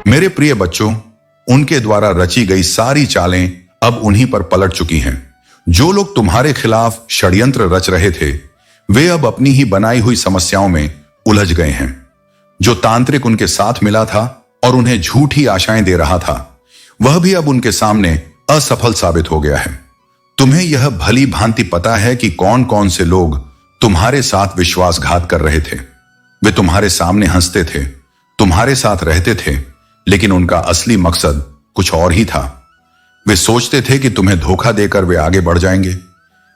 मेरे प्रिय बच्चों, उनके द्वारा रची गई सारी चालें अब उन्हीं पर पलट चुकी हैं। जो लोग तुम्हारे खिलाफ षड्यंत्र रच रहे थे, वे अब अपनी ही बनाई हुई समस्याओं में उलझ गए हैं। जो तांत्रिक उनके साथ मिला था और उन्हें झूठी आशाएं दे रहा था, वह भी अब उनके सामने असफल साबित हो गया है। तुम्हें यह भली भांति पता है कि कौन कौन से लोग तुम्हारे साथ विश्वासघात कर रहे थे। वे तुम्हारे सामने हंसते थे, तुम्हारे साथ रहते थे, लेकिन उनका असली मकसद कुछ और ही था। वे सोचते थे कि तुम्हें धोखा देकर वे आगे बढ़ जाएंगे,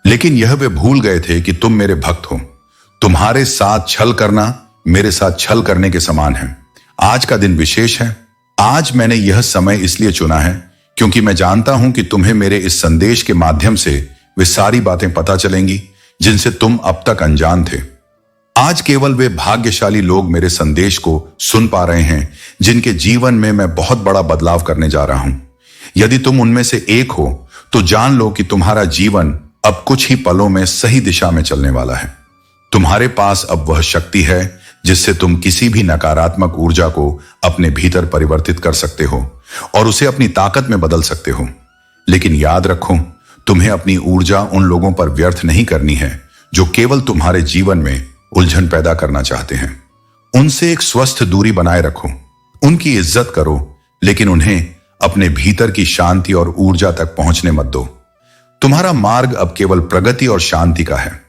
लेकिन यह वे भूल गए थे कि तुम मेरे भक्त हो। तुम्हारे साथ छल करना मेरे साथ छल करने के समान है। आज का दिन विशेष है। आज मैंने यह समय इसलिए चुना है क्योंकि मैं जानता हूं कि तुम्हें मेरे इस संदेश के माध्यम से वे सारी बातें पता चलेंगी जिनसे तुम अब तक अनजान थे। आज केवल वे भाग्यशाली लोग मेरे संदेश को सुन पा रहे हैं जिनके जीवन में मैं बहुत बड़ा बदलाव करने जा रहा हूं। यदि तुम उनमें से एक हो तो जान लो कि तुम्हारा जीवन अब कुछ ही पलों में सही दिशा में चलने वाला है। तुम्हारे पास अब वह शक्ति है जिससे तुम किसी भी नकारात्मक ऊर्जा को अपने भीतर परिवर्तित कर सकते हो और उसे अपनी ताकत में बदल सकते हो। लेकिन याद रखो, तुम्हें अपनी ऊर्जा उन लोगों पर व्यर्थ नहीं करनी है जो केवल तुम्हारे जीवन में उलझन पैदा करना चाहते हैं। उनसे एक स्वस्थ दूरी बनाए रखो, उनकी इज्जत करो, लेकिन उन्हें अपने भीतर की शांति और ऊर्जा तक पहुंचने मत दो। तुम्हारा मार्ग अब केवल प्रगति और शांति का है।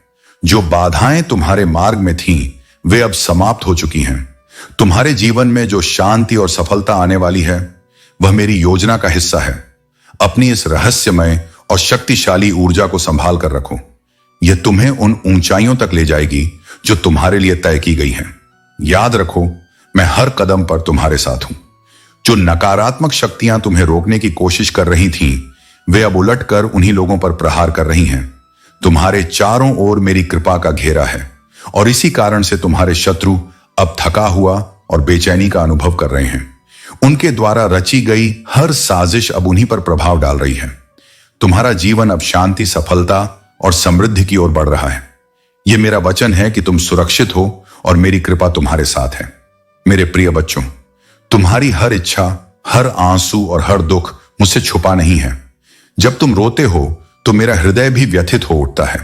जो बाधाएं तुम्हारे मार्ग में थीं, वे अब समाप्त हो चुकी हैं। तुम्हारे जीवन में जो शांति और सफलता आने वाली है, वह मेरी योजना का हिस्सा है। अपनी इस रहस्यमय और शक्तिशाली ऊर्जा को संभाल कर रखो। यह तुम्हें उन ऊंचाइयों तक ले जाएगी जो तुम्हारे लिए तय की गई हैं। याद रखो, मैं हर कदम पर तुम्हारे साथ हूं। जो नकारात्मक शक्तियां तुम्हें रोकने की कोशिश कर रही थीं, वे अब उलटकर उन्हीं लोगों पर प्रहार कर रही हैं। तुम्हारे चारों ओर मेरी कृपा का घेरा है और इसी कारण से तुम्हारे शत्रु अब थका हुआ और बेचैनी का अनुभव कर रहे हैं। उनके द्वारा रची गई हर साजिश अब उन्हीं पर प्रभाव डाल रही है। तुम्हारा जीवन अब शांति, सफलता और समृद्धि की ओर बढ़ रहा है। यह मेरा वचन है कि तुम सुरक्षित हो और मेरी कृपा तुम्हारे साथ है। मेरे प्रिय बच्चों, तुम्हारी हर इच्छा, हर आंसू और हर दुख मुझसे छुपा नहीं है। जब तुम रोते हो तो मेरा हृदय भी व्यथित हो उठता है।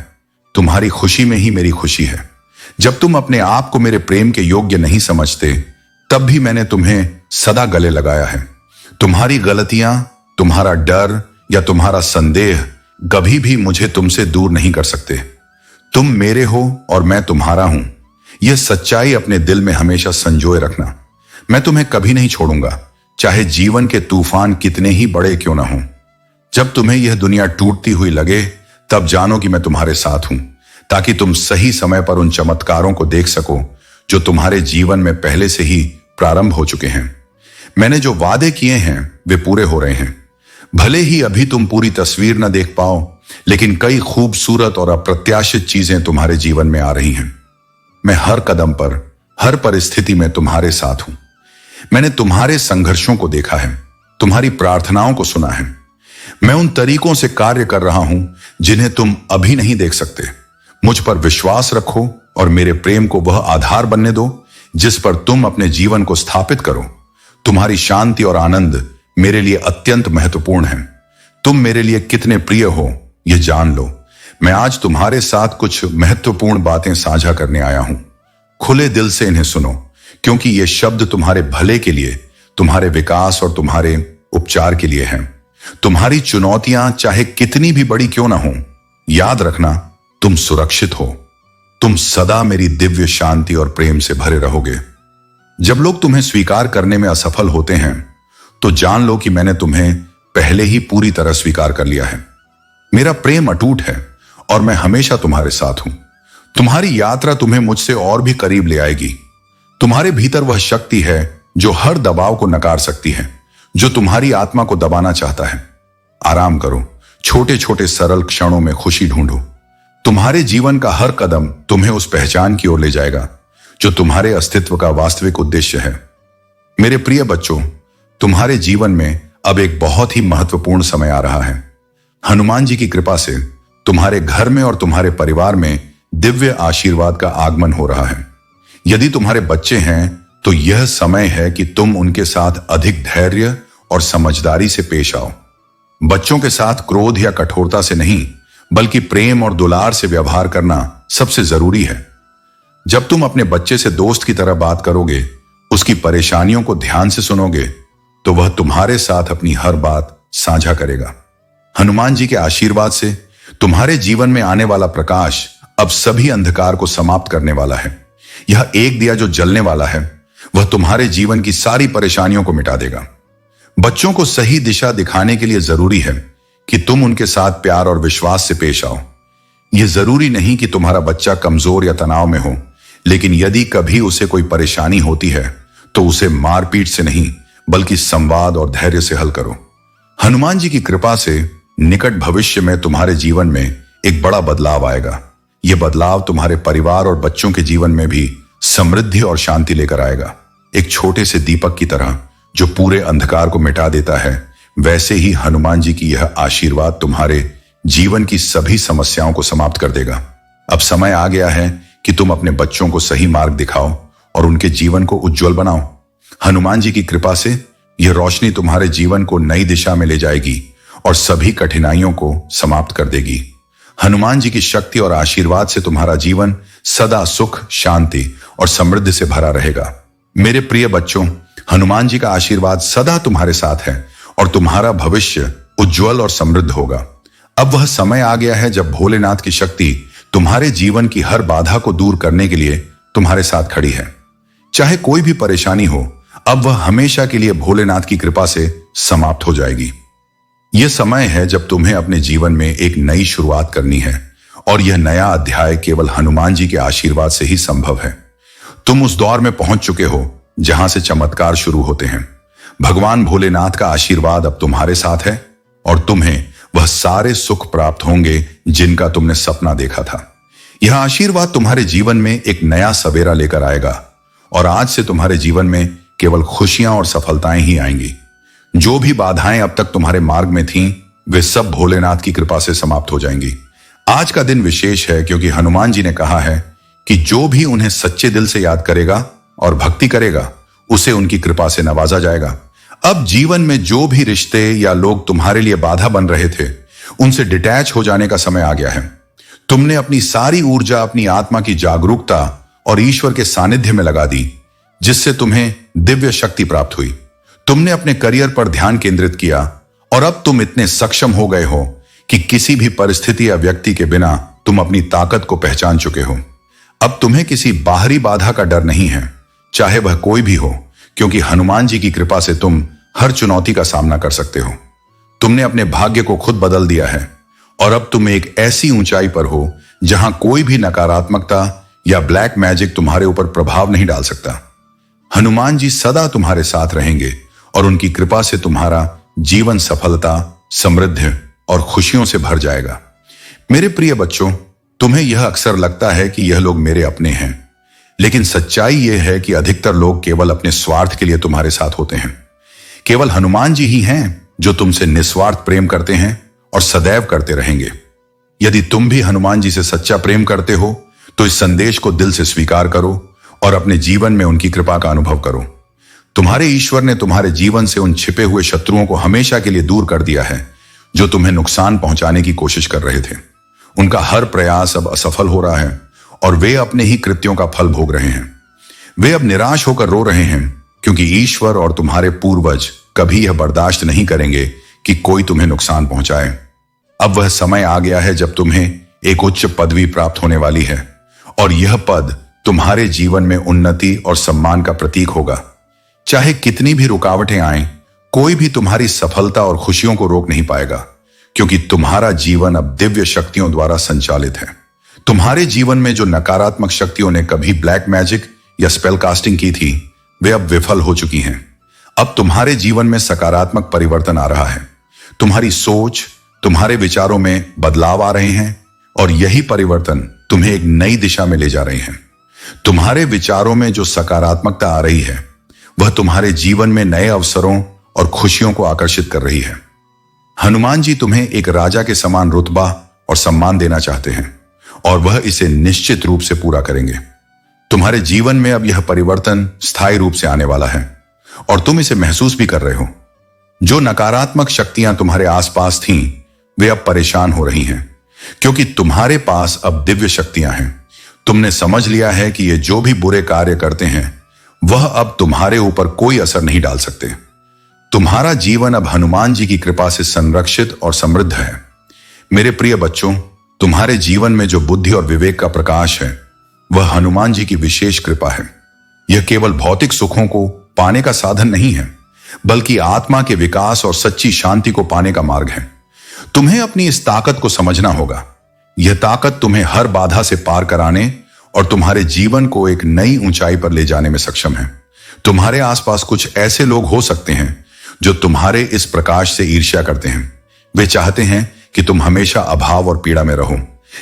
तुम्हारी खुशी में ही मेरी खुशी है। जब तुम अपने आप को मेरे प्रेम के योग्य नहीं समझते, तब भी मैंने तुम्हें सदा गले लगाया है। तुम्हारी गलतियां, तुम्हारा डर या तुम्हारा संदेह कभी भी मुझे तुमसे दूर नहीं कर सकते। तुम मेरे हो और मैं तुम्हारा हूं। यह सच्चाई अपने दिल में हमेशा संजोए रखना। मैं तुम्हें कभी नहीं छोड़ूंगा, चाहे जीवन के तूफान कितने ही बड़े क्यों ना हों। जब तुम्हें यह दुनिया टूटती हुई लगे, तब जानो कि मैं तुम्हारे साथ हूं, ताकि तुम सही समय पर उन चमत्कारों को देख सको जो तुम्हारे जीवन में पहले से ही प्रारंभ हो चुके हैं। मैंने जो वादे किए हैं वे पूरे हो रहे हैं। भले ही अभी तुम पूरी तस्वीर न देख पाओ, लेकिन कई खूबसूरत और अप्रत्याशित चीजें तुम्हारे जीवन में आ रही हैं। मैं हर कदम पर, हर परिस्थिति में तुम्हारे साथ हूं। मैंने तुम्हारे संघर्षों को देखा है, तुम्हारी प्रार्थनाओं को सुना है। मैं उन तरीकों से कार्य कर रहा हूं जिन्हें तुम अभी नहीं देख सकते। मुझ पर विश्वास रखो और मेरे प्रेम को वह आधार बनने दो जिस पर तुम अपने जीवन को स्थापित करो। तुम्हारी शांति और आनंद मेरे लिए अत्यंत महत्वपूर्ण है। तुम मेरे लिए कितने प्रिय हो, यह जान लो। मैं आज तुम्हारे साथ कुछ महत्वपूर्ण बातें साझा करने आया हूं। खुले दिल से इन्हें सुनो, क्योंकि ये शब्द तुम्हारे भले के लिए, तुम्हारे विकास और तुम्हारे उपचार के लिए हैं। तुम्हारी चुनौतियां चाहे कितनी भी बड़ी क्यों ना हो, याद रखना, तुम सुरक्षित हो। तुम सदा मेरी दिव्य शांति और प्रेम से भरे रहोगे। जब लोग तुम्हें स्वीकार करने में असफल होते हैं, तो जान लो कि मैंने तुम्हें पहले ही पूरी तरह स्वीकार कर लिया है। मेरा प्रेम अटूट है और मैं हमेशा तुम्हारे साथ हूं। तुम्हारी यात्रा तुम्हें मुझसे और भी करीब ले आएगी। तुम्हारे भीतर वह शक्ति है जो हर दबाव को नकार सकती है, जो तुम्हारी आत्मा को दबाना चाहता है। आराम करो, छोटे छोटे सरल क्षणों में खुशी ढूंढो। तुम्हारे जीवन का हर कदम तुम्हें उस पहचान की ओर ले जाएगा जो तुम्हारे अस्तित्व का वास्तविक उद्देश्य है। मेरे प्रिय बच्चों, तुम्हारे जीवन में अब एक बहुत ही महत्वपूर्ण समय आ रहा है। हनुमान जी की कृपा से तुम्हारे घर में और तुम्हारे परिवार में दिव्य आशीर्वाद का आगमन हो रहा है। यदि तुम्हारे बच्चे हैं तो यह समय है कि तुम उनके साथ अधिक धैर्य और समझदारी से पेश आओ। बच्चों के साथ क्रोध या कठोरता से नहीं, बल्कि प्रेम और दुलार से व्यवहार करना सबसे जरूरी है। जब तुम अपने बच्चे से दोस्त की तरह बात करोगे, उसकी परेशानियों को ध्यान से सुनोगे, तो वह तुम्हारे साथ अपनी हर बात साझा करेगा। हनुमान जी के आशीर्वाद से तुम्हारे जीवन में आने वाला प्रकाश अब सभी अंधकार को समाप्त करने वाला है। यह एक दिया जो जलने वाला है, वह तुम्हारे जीवन की सारी परेशानियों को मिटा देगा। बच्चों को सही दिशा दिखाने के लिए जरूरी है कि तुम उनके साथ प्यार और विश्वास से पेश आओ। यह जरूरी नहीं कि तुम्हारा बच्चा कमजोर या तनाव में हो, लेकिन यदि कभी उसे कोई परेशानी होती है तो उसे मारपीट से नहीं, बल्कि संवाद और धैर्य से हल करो। हनुमान जी की कृपा से निकट भविष्य में तुम्हारे जीवन में एक बड़ा बदलाव आएगा। यह बदलाव तुम्हारे परिवार और बच्चों के जीवन में भी समृद्धि और शांति लेकर आएगा। एक छोटे से दीपक की तरह जो पूरे अंधकार को मिटा देता है, वैसे ही हनुमान जी की यह आशीर्वाद तुम्हारे जीवन की सभी समस्याओं को समाप्त कर देगा। अब समय आ गया है कि तुम अपने बच्चों को सही मार्ग दिखाओ और उनके जीवन को उज्जवल बनाओ। हनुमान जी की कृपा से यह रोशनी तुम्हारे जीवन को नई दिशा में ले जाएगी और सभी कठिनाइयों को समाप्त कर देगी। हनुमान जी की शक्ति और आशीर्वाद से तुम्हारा जीवन सदा सुख, शांति और समृद्धि से भरा रहेगा। मेरे प्रिय बच्चों, हनुमान जी का आशीर्वाद सदा तुम्हारे साथ है और तुम्हारा भविष्य उज्जवल और समृद्ध होगा। अब वह समय आ गया है जब भोलेनाथ की शक्ति तुम्हारे जीवन की हर बाधा को दूर करने के लिए तुम्हारे साथ खड़ी है। चाहे कोई भी परेशानी हो, अब वह हमेशा के लिए भोलेनाथ की कृपा से समाप्त हो जाएगी। यह समय है जब तुम्हें अपने जीवन में एक नई शुरुआत करनी है और यह नया अध्याय केवल हनुमान जी के आशीर्वाद से ही संभव है। तुम उस दौर में पहुंच चुके हो जहां से चमत्कार शुरू होते हैं। भगवान भोलेनाथ का आशीर्वाद अब तुम्हारे साथ है और तुम्हें वह सारे सुख प्राप्त होंगे जिनका तुमने सपना देखा था। यह आशीर्वाद तुम्हारे जीवन में एक नया सवेरा लेकर आएगा और आज से तुम्हारे जीवन में केवल खुशियां और सफलताएं ही आएंगी। जो भी बाधाएं अब तक तुम्हारे मार्ग में थीं, वे सब भोलेनाथ की कृपा से समाप्त हो जाएंगी। आज का दिन विशेष है क्योंकि हनुमान जी ने कहा है कि जो भी उन्हें सच्चे दिल से याद करेगा और भक्ति करेगा, उसे उनकी कृपा से नवाजा जाएगा। अब जीवन में जो भी रिश्ते या लोग तुम्हारे लिए बाधा बन रहे थे, उनसे डिटैच हो जाने का समय आ गया है। तुमने अपनी सारी ऊर्जा अपनी आत्मा की जागरूकता और ईश्वर के सानिध्य में लगा दी, जिससे तुम्हें दिव्य शक्ति प्राप्त हुई। तुमने अपने करियर पर ध्यान केंद्रित किया और अब तुम इतने सक्षम हो गए हो कि किसी भी परिस्थिति या व्यक्ति के बिना तुम अपनी ताकत को पहचान चुके हो। अब तुम्हें किसी बाहरी बाधा का डर नहीं है, चाहे वह कोई भी हो, क्योंकि हनुमान जी की कृपा से तुम हर चुनौती का सामना कर सकते हो। तुमने अपने भाग्य को खुद बदल दिया है और अब तुम एक ऐसी ऊंचाई पर हो जहां कोई भी नकारात्मकता या ब्लैक मैजिक तुम्हारे ऊपर प्रभाव नहीं डाल सकता। हनुमान जी सदा तुम्हारे साथ रहेंगे और उनकी कृपा से तुम्हारा जीवन सफलता, समृद्धि और खुशियों से भर जाएगा। मेरे प्रिय बच्चों, तुम्हें यह अक्सर लगता है कि यह लोग मेरे अपने हैं, लेकिन सच्चाई यह है कि अधिकतर लोग केवल अपने स्वार्थ के लिए तुम्हारे साथ होते हैं। केवल हनुमान जी ही हैं जो तुमसे निस्वार्थ प्रेम करते हैं और सदैव करते रहेंगे। यदि तुम भी हनुमान जी से सच्चा प्रेम करते हो, तो इस संदेश को दिल से स्वीकार करो और अपने जीवन में उनकी कृपा का अनुभव करो। तुम्हारे ईश्वर ने तुम्हारे जीवन से उन छिपे हुए शत्रुओं को हमेशा के लिए दूर कर दिया है जो तुम्हें नुकसान पहुंचाने की कोशिश कर रहे थे। उनका हर प्रयास अब असफल हो रहा है और वे अपने ही कृत्यों का फल भोग रहे हैं। वे अब निराश होकर रो रहे हैं क्योंकि ईश्वर और तुम्हारे पूर्वज कभी यह बर्दाश्त नहीं करेंगे कि कोई तुम्हें नुकसान पहुंचाए। अब वह समय आ गया है जब तुम्हें एक उच्च पदवी प्राप्त होने वाली है और यह पद तुम्हारे जीवन में उन्नति और सम्मान का प्रतीक होगा। चाहे कितनी भी रुकावटें आएं, कोई भी तुम्हारी सफलता और खुशियों को रोक नहीं पाएगा, क्योंकि तुम्हारा जीवन अब दिव्य शक्तियों द्वारा संचालित है। तुम्हारे जीवन में जो नकारात्मक शक्तियों ने कभी ब्लैक मैजिक या स्पेल कास्टिंग की थी, वे अब विफल हो चुकी हैं। अब तुम्हारे जीवन में सकारात्मक परिवर्तन आ रहा है। तुम्हारी सोच, तुम्हारे विचारों में बदलाव आ रहे हैं और यही परिवर्तन तुम्हें एक नई दिशा में ले जा रहे हैं। तुम्हारे विचारों में जो सकारात्मकता आ रही है, वह तुम्हारे जीवन में नए अवसरों और खुशियों को आकर्षित कर रही है। हनुमान जी तुम्हें एक राजा के समान रुतबा और सम्मान देना चाहते हैं और वह इसे निश्चित रूप से पूरा करेंगे। तुम्हारे जीवन में अब यह परिवर्तन स्थायी रूप से आने वाला है और तुम इसे महसूस भी कर रहे हो। जो नकारात्मक शक्तियां तुम्हारे आसपास थीं, वे अब परेशान हो रही हैं, क्योंकि तुम्हारे पास अब दिव्य शक्तियां हैं। तुमने समझ लिया है कि ये जो भी बुरे कार्य करते हैं, वह अब तुम्हारे ऊपर कोई असर नहीं डाल सकते। तुम्हारा जीवन अब हनुमान जी की कृपा से संरक्षित और समृद्ध है। मेरे प्रिय बच्चों, तुम्हारे जीवन में जो बुद्धि और विवेक का प्रकाश है, वह हनुमान जी की विशेष कृपा है। यह केवल भौतिक सुखों को पाने का साधन नहीं है, बल्कि आत्मा के विकास और सच्ची शांति को पाने का मार्ग है। तुम्हें अपनी इस ताकत को समझना होगा। यह ताकत तुम्हें हर बाधा से पार कराने और तुम्हारे जीवन को एक नई ऊंचाई पर ले जाने में सक्षम है। तुम्हारे आसपास कुछ ऐसे लोग हो सकते हैं जो तुम्हारे इस प्रकाश से ईर्ष्या करते हैं। वे चाहते हैं कि तुम हमेशा अभाव और पीड़ा में रहो,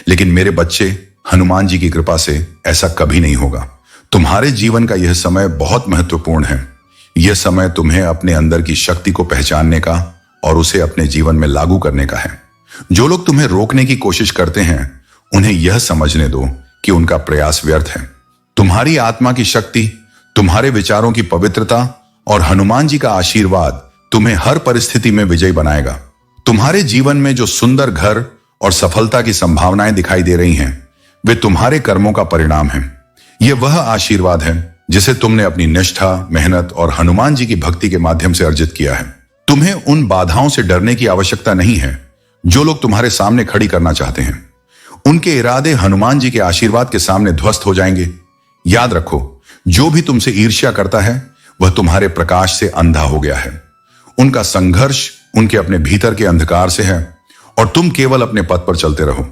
लेकिन मेरे बच्चे, हनुमान जी की कृपा से ऐसा कभी नहीं होगा। तुम्हारे जीवन का यह समय बहुत महत्वपूर्ण है। यह समय तुम्हें अपने अंदर की शक्ति को पहचानने का और उसे अपने जीवन में लागू करने का है। जो लोग तुम्हें रोकने की कोशिश करते हैं, उन्हें यह समझने दो कि उनका प्रयास व्यर्थ है। तुम्हारी आत्मा की शक्ति, तुम्हारे विचारों की पवित्रता और हनुमान जी का आशीर्वाद तुम्हें हर परिस्थिति में विजयी बनाएगा। तुम्हारे जीवन में जो सुंदर घर और सफलता की संभावनाएं दिखाई दे रही हैं, वे तुम्हारे कर्मों का परिणाम हैं। यह वह आशीर्वाद है जिसे तुमने अपनी निष्ठा, मेहनत और हनुमान जी की भक्ति के माध्यम से अर्जित किया है। तुम्हें उन बाधाओं से डरने की आवश्यकता नहीं है जो लोग तुम्हारे सामने खड़ी करना चाहते हैं। उनके इरादे हनुमान जी के आशीर्वाद के सामने ध्वस्त हो जाएंगे। याद रखो, जो भी तुमसे ईर्ष्या करता है, वह तुम्हारे प्रकाश से अंधा हो गया है। उनका संघर्ष उनके अपने भीतर के अंधकार से है और तुम केवल अपने पथ पर चलते रहो।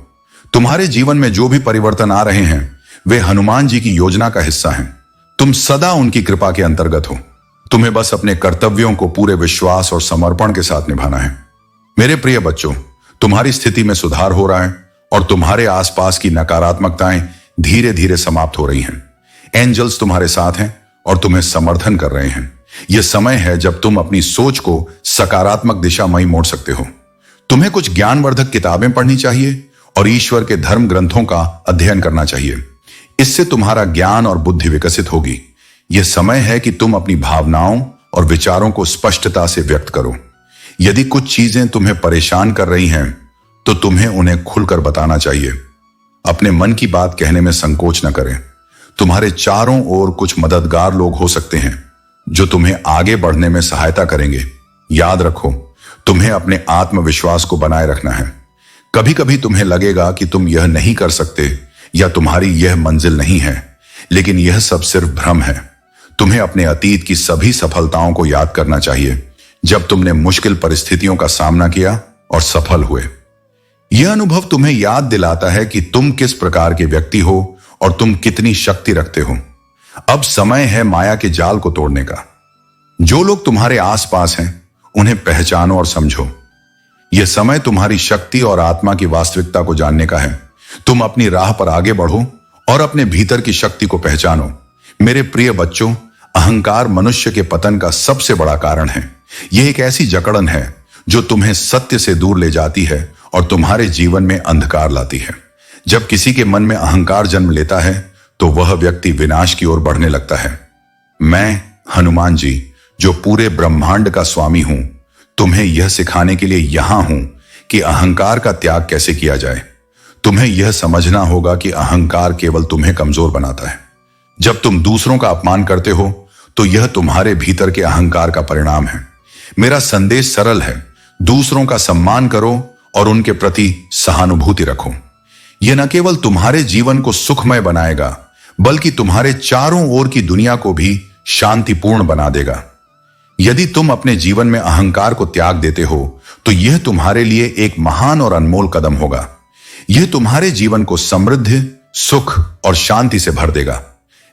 तुम्हारे जीवन में जो भी परिवर्तन आ रहे हैं, वे हनुमान जी की योजना का हिस्सा हैं। तुम सदा उनकी कृपा के अंतर्गत हो। तुम्हें बस अपने कर्तव्यों को पूरे विश्वास और समर्पण के साथ निभाना है। मेरे प्रिय बच्चों, तुम्हारी स्थिति में सुधार हो रहा है और तुम्हारे आसपास की नकारात्मकताएं धीरे धीरे समाप्त हो रही हैं। एंजल्स तुम्हारे साथ हैं और तुम्हें समर्थन कर रहे हैं। यह समय है जब तुम अपनी सोच को सकारात्मक दिशा में मोड़ सकते हो। तुम्हें कुछ ज्ञानवर्धक किताबें पढ़नी चाहिए और ईश्वर के धर्म ग्रंथों का अध्ययन करना चाहिए। इससे तुम्हारा ज्ञान और बुद्धि विकसित होगी। यह समय है कि तुम अपनी भावनाओं और विचारों को स्पष्टता से व्यक्त करो। यदि कुछ चीजें तुम्हें परेशान कर रही हैं, तो तुम्हें उन्हें खुलकर बताना चाहिए। अपने मन की बात कहने में संकोच न करें। तुम्हारे चारों ओर कुछ मददगार लोग हो सकते हैं जो तुम्हें आगे बढ़ने में सहायता करेंगे। याद रखो, तुम्हें अपने आत्मविश्वास को बनाए रखना है। कभी कभी तुम्हें लगेगा कि तुम यह नहीं कर सकते या तुम्हारी यह मंजिल नहीं है, लेकिन यह सब सिर्फ भ्रम है। तुम्हें अपने अतीत की सभी सफलताओं को याद करना चाहिए, जब तुमने मुश्किल परिस्थितियों का सामना किया और सफल हुए। यह अनुभव तुम्हें याद दिलाता है कि तुम किस प्रकार के व्यक्ति हो और तुम कितनी शक्ति रखते हो। अब समय है माया के जाल को तोड़ने का। जो लोग तुम्हारे आसपास हैं, उन्हें पहचानो और समझो। यह समय तुम्हारी शक्ति और आत्मा की वास्तविकता को जानने का है। तुम अपनी राह पर आगे बढ़ो और अपने भीतर की शक्ति को पहचानो। मेरे प्रिय बच्चों, अहंकार मनुष्य के पतन का सबसे बड़ा कारण है। यह एक ऐसी जकड़न है जो तुम्हें सत्य से दूर ले जाती है और तुम्हारे जीवन में अंधकार लाती है। जब किसी के मन में अहंकार जन्म लेता है, तो वह व्यक्ति विनाश की ओर बढ़ने लगता है। मैं, हनुमान जी, जो पूरे ब्रह्मांड का स्वामी हूं, तुम्हें यह सिखाने के लिए यहां हूं कि अहंकार का त्याग कैसे किया जाए। तुम्हें यह समझना होगा कि अहंकार केवल तुम्हें कमजोर बनाता है। जब तुम दूसरों का अपमान करते हो, तो यह तुम्हारे भीतर के अहंकार का परिणाम है। मेरा संदेश सरल है, दूसरों का सम्मान करो और उनके प्रति सहानुभूति रखो। यह न केवल तुम्हारे जीवन को सुखमय बनाएगा, बल्कि तुम्हारे चारों ओर की दुनिया को भी शांतिपूर्ण बना देगा। यदि तुम अपने जीवन में अहंकार को त्याग देते हो, तो यह तुम्हारे लिए एक महान और अनमोल कदम होगा। यह तुम्हारे जीवन को समृद्धि, सुख और शांति से भर देगा।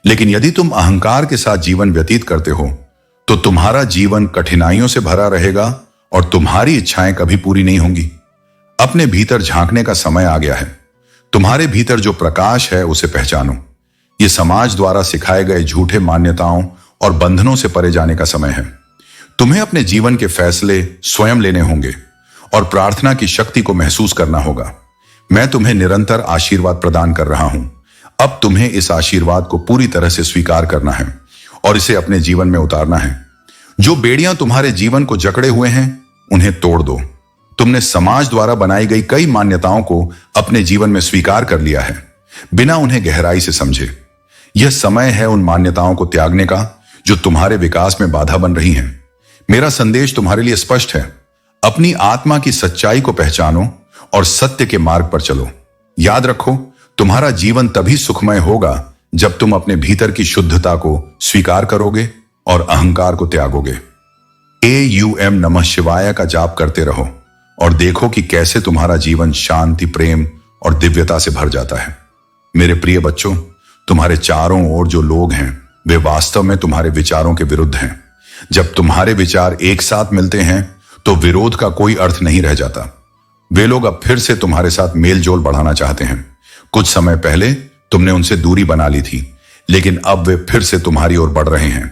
लेकिन यदि तुम अहंकार के साथ जीवन व्यतीत करते हो, तो तुम्हारा जीवन कठिनाइयों से भरा रहेगा और तुम्हारी इच्छाएं कभी पूरी नहीं होंगी। अपने भीतर झांकने का समय आ गया है। तुम्हारे भीतर जो प्रकाश है, उसे पहचानो। यह समाज द्वारा सिखाए गए झूठे मान्यताओं और बंधनों से परे जाने का समय है। तुम्हें अपने जीवन के फैसले स्वयं लेने होंगे और प्रार्थना की शक्ति को महसूस करना होगा। मैं तुम्हें निरंतर आशीर्वाद प्रदान कर रहा हूं। अब तुम्हें इस आशीर्वाद को पूरी तरह से स्वीकार करना है और इसे अपने जीवन में उतारना है। जो बेड़ियां तुम्हारे जीवन को जकड़े हुए हैं उन्हें तोड़ दो। तुमने समाज द्वारा बनाई गई कई मान्यताओं को अपने जीवन में स्वीकार कर लिया है बिना उन्हें गहराई से समझे। यह समय है उन मान्यताओं को त्यागने का जो तुम्हारे विकास में बाधा बन रही हैं। मेरा संदेश तुम्हारे लिए स्पष्ट है। अपनी आत्मा की सच्चाई को पहचानो और सत्य के मार्ग पर चलो। याद रखो, तुम्हारा जीवन तभी सुखमय होगा जब तुम अपने भीतर की शुद्धता को स्वीकार करोगे और अहंकार को त्यागोगे। AUM नमः शिवाय का जाप करते रहो और देखो कि कैसे तुम्हारा जीवन शांति, प्रेम और दिव्यता से भर जाता है। मेरे प्रिय बच्चों, तुम्हारे चारों ओर जो लोग हैं वे वास्तव में तुम्हारे विचारों के विरुद्ध हैं। जब तुम्हारे विचार एक साथ मिलते हैं तो विरोध का कोई अर्थ नहीं रह जाता। वे लोग अब फिर से तुम्हारे साथ मेल जोल बढ़ाना चाहते हैं। कुछ समय पहले तुमने उनसे दूरी बना ली थी, लेकिन अब वे फिर से तुम्हारी ओर बढ़ रहे हैं।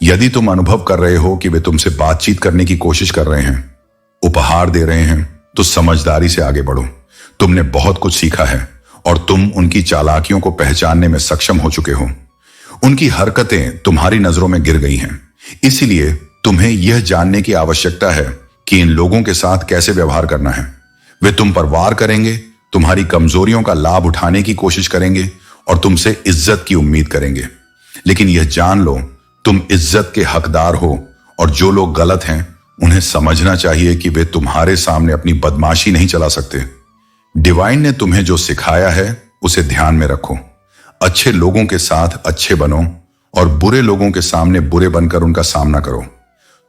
यदि तुम अनुभव कर रहे हो कि वे तुमसे बातचीत करने की कोशिश कर रहे हैं, उपहार दे रहे हैं, तो समझदारी से आगे बढ़ो। तुमने बहुत कुछ सीखा है और तुम उनकी चालाकियों को पहचानने में सक्षम हो चुके हो। उनकी हरकतें तुम्हारी नजरों में गिर गई हैं, इसलिए तुम्हें यह जानने की आवश्यकता है कि इन लोगों के साथ कैसे व्यवहार करना है। वे तुम पर वार करेंगे, तुम्हारी कमजोरियों का लाभ उठाने की कोशिश करेंगे और तुमसे इज्जत की उम्मीद करेंगे। लेकिन यह जान लो, तुम इज्जत के हकदार हो और जो लोग गलत हैं उन्हें समझना चाहिए कि वे तुम्हारे सामने अपनी बदमाशी नहीं चला सकते। डिवाइन ने तुम्हें जो सिखाया है उसे ध्यान में रखो। अच्छे लोगों के साथ अच्छे बनो और बुरे लोगों के सामने बुरे बनकर उनका सामना करो।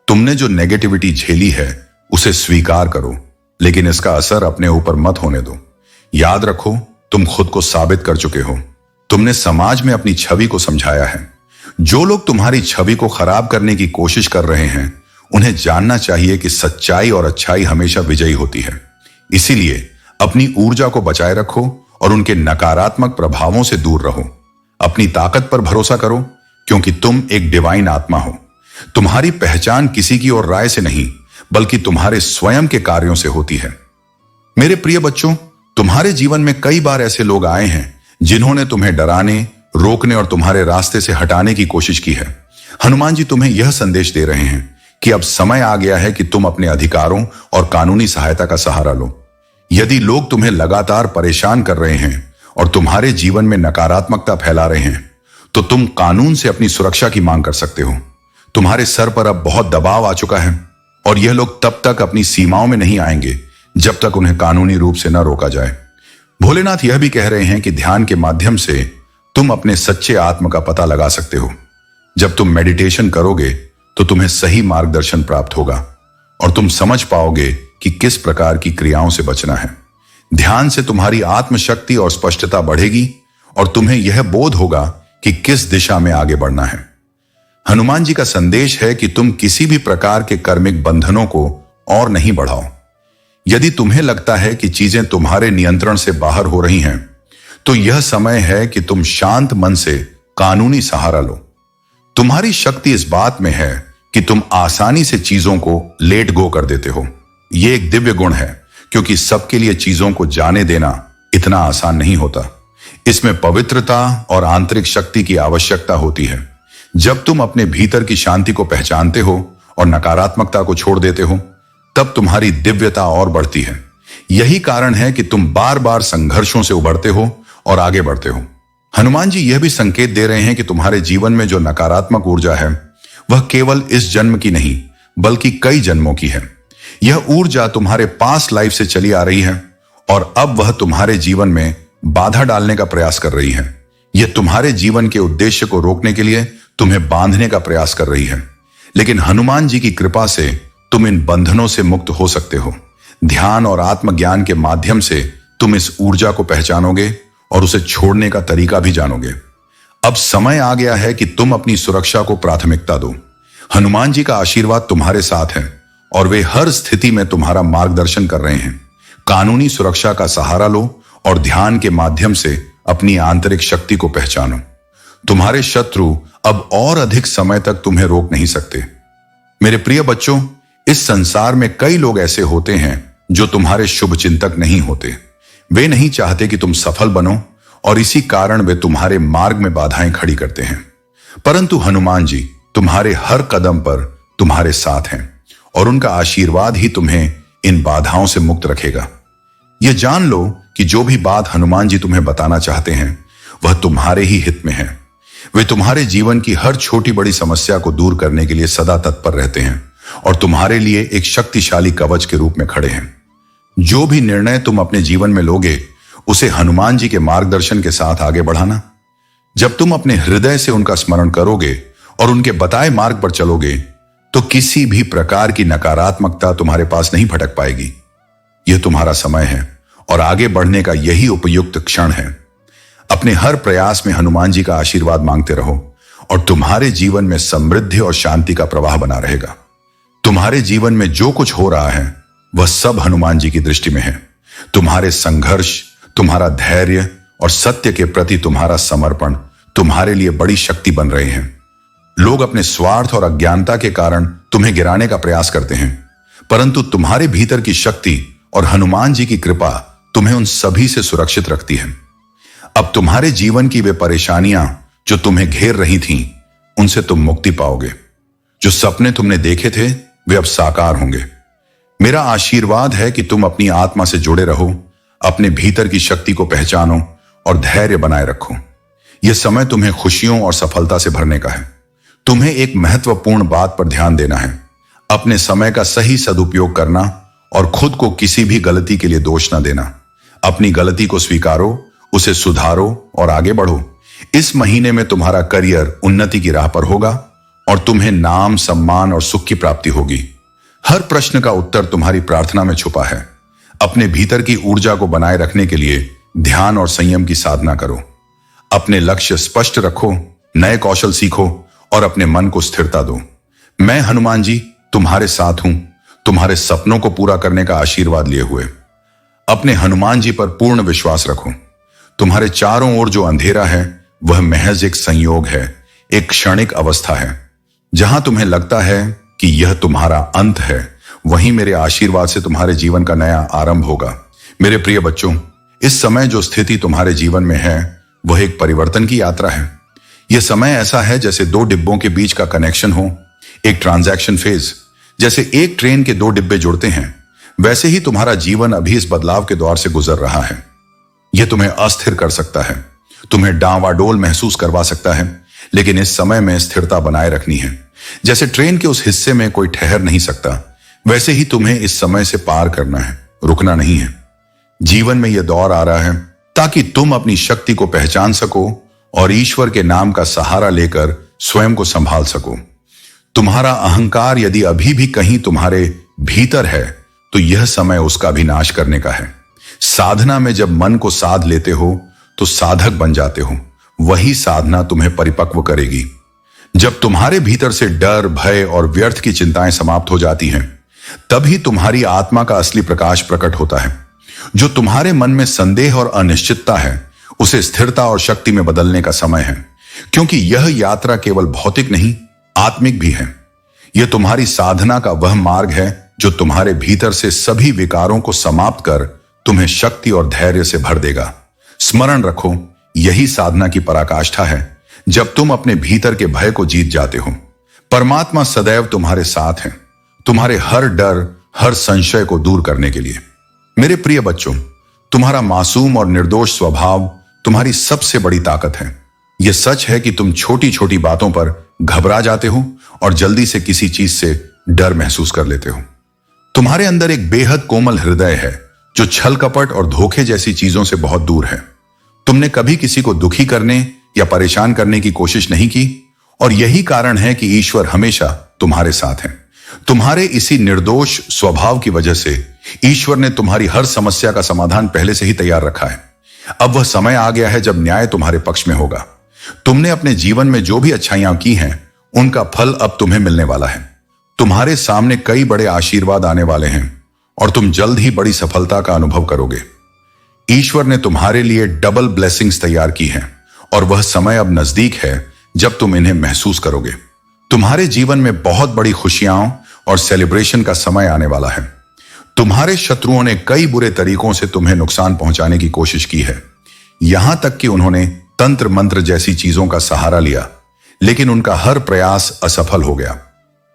तुमने जो नेगेटिविटी झेली है उसे स्वीकार करो, लेकिन इसका असर अपने ऊपर मत होने दो। याद रखो, तुम खुद को साबित कर चुके हो। तुमने समाज में अपनी छवि को समझाया है। जो लोग तुम्हारी छवि को खराब करने की कोशिश कर रहे हैं उन्हें जानना चाहिए कि सच्चाई और अच्छाई हमेशा विजयी होती है। इसीलिए अपनी ऊर्जा को बचाए रखो और उनके नकारात्मक प्रभावों से दूर रहो। अपनी ताकत पर भरोसा करो, क्योंकि तुम एक डिवाइन आत्मा हो। तुम्हारी पहचान किसी की और राय से नहीं, बल्कि तुम्हारे स्वयं के कार्यों से होती है। मेरे प्रिय बच्चों, तुम्हारे जीवन में कई बार ऐसे लोग आए हैं जिन्होंने तुम्हें डराने, रोकने और तुम्हारे रास्ते से हटाने की कोशिश की है। हनुमान जी तुम्हें यह संदेश दे रहे हैं कि अब समय आ गया है कि तुम अपने अधिकारों और कानूनी सहायता का सहारा लो। यदि लोग तुम्हें लगातार परेशान कर रहे हैं और तुम्हारे जीवन में नकारात्मकता फैला रहे हैं, तो तुम कानून से अपनी सुरक्षा की मांग कर सकते हो। तुम्हारे सर पर अब बहुत दबाव आ चुका है और यह लोग तब तक अपनी सीमाओं में नहीं आएंगे जब तक उन्हें कानूनी रूप से न रोका जाए। भोलेनाथ यह भी कह रहे हैं कि ध्यान के माध्यम से तुम अपने सच्चे आत्म का पता लगा सकते हो। जब तुम मेडिटेशन करोगे तो तुम्हें सही मार्गदर्शन प्राप्त होगा और तुम समझ पाओगे कि किस प्रकार की क्रियाओं से बचना है। ध्यान से तुम्हारी आत्मशक्ति और स्पष्टता बढ़ेगी और तुम्हें यह बोध होगा कि किस दिशा में आगे बढ़ना है। हनुमान जी का संदेश है कि तुम किसी भी प्रकार के कर्मिक बंधनों को और नहीं बढ़ाओ। यदि तुम्हें लगता है कि चीजें तुम्हारे नियंत्रण से बाहर हो रही हैं, तो यह समय है कि तुम शांत मन से कानूनी सहारा लो। तुम्हारी शक्ति इस बात में है कि तुम आसानी से चीजों को लेट गो कर देते हो। यह एक दिव्य गुण है, क्योंकि सबके लिए चीजों को जाने देना इतना आसान नहीं होता। इसमें पवित्रता और आंतरिक शक्ति की आवश्यकता होती है। जब तुम अपने भीतर की शांति को पहचानते हो और नकारात्मकता को छोड़ देते हो, तब तुम्हारी दिव्यता और बढ़ती है। यही कारण है कि तुम बार बार संघर्षों से उबरते हो और आगे बढ़ते हो। हनुमान जी यह भी संकेत दे रहे हैं कि तुम्हारे जीवन में जो नकारात्मक ऊर्जा है वह केवल इस जन्म की नहीं, बल्कि कई जन्मों की है। यह ऊर्जा तुम्हारे पास्ट लाइफ से चली आ रही है और अब वह तुम्हारे जीवन में बाधा डालने का प्रयास कर रही है। यह तुम्हारे जीवन के उद्देश्य को रोकने के लिए तुम्हें बांधने का प्रयास कर रही है। लेकिन हनुमान जी की कृपा से तुम इन बंधनों से मुक्त हो सकते हो। ध्यान और आत्मज्ञान के माध्यम से तुम इस ऊर्जा को पहचानोगे और उसे छोड़ने का तरीका भी जानोगे। अब समय आ गया है कि तुम अपनी सुरक्षा को प्राथमिकता दो। हनुमान जी का आशीर्वाद तुम्हारे साथ है और वे हर स्थिति में तुम्हारा मार्गदर्शन कर रहे हैं। कानूनी सुरक्षा का सहारा लो और ध्यान के माध्यम से अपनी आंतरिक शक्ति को पहचानो। तुम्हारे शत्रु अब और अधिक समय तक तुम्हें रोक नहीं सकते। मेरे प्रिय बच्चों, इस संसार में कई लोग ऐसे होते हैं जो तुम्हारे शुभ चिंतक नहीं होते। वे नहीं चाहते कि तुम सफल बनो और इसी कारण वे तुम्हारे मार्ग में बाधाएं खड़ी करते हैं। परंतु हनुमान जी तुम्हारे हर कदम पर तुम्हारे साथ हैं और उनका आशीर्वाद ही तुम्हें इन बाधाओं से मुक्त रखेगा। यह जान लो कि जो भी बात हनुमान जी तुम्हें बताना चाहते हैं वह तुम्हारे ही हित में है। वे तुम्हारे जीवन की हर छोटी बड़ी समस्या को दूर करने के लिए सदा तत्पर रहते हैं और तुम्हारे लिए एक शक्तिशाली कवच के रूप में खड़े हैं। जो भी निर्णय तुम अपने जीवन में लोगे उसे हनुमान जी के मार्गदर्शन के साथ आगे बढ़ाना। जब तुम अपने हृदय से उनका स्मरण करोगे और उनके बताए मार्ग पर चलोगे तो किसी भी प्रकार की नकारात्मकता तुम्हारे पास नहीं भटक पाएगी। यह तुम्हारा समय है और आगे बढ़ने का यही उपयुक्त क्षण है। अपने हर प्रयास में हनुमान जी का आशीर्वाद मांगते रहो और तुम्हारे जीवन में समृद्धि और शांति का प्रवाह बना रहेगा। तुम्हारे जीवन में जो कुछ हो रहा है वह सब हनुमान जी की दृष्टि में है। तुम्हारे संघर्ष, तुम्हारा धैर्य और सत्य के प्रति तुम्हारा समर्पण तुम्हारे लिए बड़ी शक्ति बन रहे हैं। लोग अपने स्वार्थ और अज्ञानता के कारण तुम्हें गिराने का प्रयास करते हैं, परंतु तुम्हारे भीतर की शक्ति और हनुमान जी की कृपा तुम्हें उन सभी से सुरक्षित रखती है। अब तुम्हारे जीवन की वे परेशानियां जो तुम्हें घेर रही थीं, उनसे तुम मुक्ति पाओगे। जो सपने तुमने देखे थे वे अब साकार होंगे। मेरा आशीर्वाद है कि तुम अपनी आत्मा से जुड़े रहो, अपने भीतर की शक्ति को पहचानो और धैर्य बनाए रखो। यह समय तुम्हें खुशियों और सफलता से भरने का है। तुम्हें एक महत्वपूर्ण बात पर ध्यान देना है, अपने समय का सही सदुपयोग करना और खुद को किसी भी गलती के लिए दोष न देना। अपनी गलती को स्वीकारो, उसे सुधारो और आगे बढ़ो। इस महीने में तुम्हारा करियर उन्नति की राह पर होगा और तुम्हें नाम, सम्मान और सुख की प्राप्ति होगी। हर प्रश्न का उत्तर तुम्हारी प्रार्थना में छुपा है। अपने भीतर की ऊर्जा को बनाए रखने के लिए ध्यान और संयम की साधना करो। अपने लक्ष्य स्पष्ट रखो, नए कौशल सीखो और अपने मन को स्थिरता दो। मैं हनुमान जी तुम्हारे साथ हूं, तुम्हारे सपनों को पूरा करने का आशीर्वाद लिए हुए। अपने हनुमान जी पर पूर्ण विश्वास रखो। तुम्हारे चारों ओर जो अंधेरा है वह महज एक संयोग है, एक क्षणिक अवस्था है। जहां तुम्हें लगता है कि यह तुम्हारा अंत है, वहीं मेरे आशीर्वाद से तुम्हारे जीवन का नया आरंभ होगा। मेरे प्रिय बच्चों, इस समय जो स्थिति तुम्हारे जीवन में है वह एक परिवर्तन की यात्रा है। यह समय ऐसा है जैसे दो डिब्बों के बीच का कनेक्शन हो, एक ट्रांजैक्शन फेज। जैसे एक ट्रेन के दो डिब्बे जुड़ते हैं, वैसे ही तुम्हारा जीवन अभी इस बदलाव के दौर से गुजर रहा है। यह तुम्हें अस्थिर कर सकता है, तुम्हें डांवाडोल महसूस करवा सकता है, लेकिन इस समय में स्थिरता बनाए रखनी है। जैसे ट्रेन के उस हिस्से में कोई ठहर नहीं सकता, वैसे ही तुम्हें इस समय से पार करना है, रुकना नहीं है। जीवन में यह दौर आ रहा है ताकि तुम अपनी शक्ति को पहचान सको और ईश्वर के नाम का सहारा लेकर स्वयं को संभाल सको। तुम्हारा अहंकार यदि अभी भी कहीं तुम्हारे भीतर है तो यह समय उसका भी नाश करने का है। साधना में जब मन को साध लेते हो तो साधक बन जाते हो। वही साधना तुम्हें परिपक्व करेगी। जब तुम्हारे भीतर से डर, भय और व्यर्थ की चिंताएं समाप्त हो जाती हैं, तभी तुम्हारी आत्मा का असली प्रकाश प्रकट होता है। जो तुम्हारे मन में संदेह और अनिश्चितता है, उसे स्थिरता और शक्ति में बदलने का समय है, क्योंकि यह यात्रा केवल भौतिक नहीं, आत्मिक भी है। यह तुम्हारी साधना का वह मार्ग है जो तुम्हारे भीतर से सभी विकारों को समाप्त कर तुम्हें शक्ति और धैर्य से भर देगा। स्मरण रखो, यही साधना की पराकाष्ठा है जब तुम अपने भीतर के भय को जीत जाते हो। परमात्मा सदैव तुम्हारे साथ है, तुम्हारे हर डर, हर संशय को दूर करने के लिए। मेरे प्रिय बच्चों, तुम्हारा मासूम और निर्दोष स्वभाव तुम्हारी सबसे बड़ी ताकत है। यह सच है कि तुम छोटी छोटी बातों पर घबरा जाते हो और जल्दी से किसी चीज से डर महसूस कर लेते हो। तुम्हारे अंदर एक बेहद कोमल हृदय है जो छल कपट और धोखे जैसी चीजों से बहुत दूर है। तुमने कभी किसी को दुखी करने या परेशान करने की कोशिश नहीं की और यही कारण है कि ईश्वर हमेशा तुम्हारे साथ है। तुम्हारे इसी निर्दोष स्वभाव की वजह से ईश्वर ने तुम्हारी हर समस्या का समाधान पहले से ही तैयार रखा है। अब वह समय आ गया है जब न्याय तुम्हारे पक्ष में होगा। तुमने अपने जीवन में जो भी अच्छाइयां की हैं, उनका फल अब तुम्हें मिलने वाला है। तुम्हारे सामने कई बड़े आशीर्वाद आने वाले हैं और तुम जल्द ही बड़ी सफलता का अनुभव करोगे। ईश्वर ने तुम्हारे लिए डबल ब्लेसिंग्स तैयार की हैं और वह समय अब नजदीक है जब तुम इन्हें महसूस करोगे। तुम्हारे जीवन में बहुत बड़ी खुशियां और सेलिब्रेशन का समय आने वाला है। तुम्हारे शत्रुओं ने कई बुरे तरीकों से तुम्हें नुकसान पहुंचाने की कोशिश की है। यहां तक कि उन्होंने तंत्र मंत्र जैसी चीजों का सहारा लिया, लेकिन उनका हर प्रयास असफल हो गया।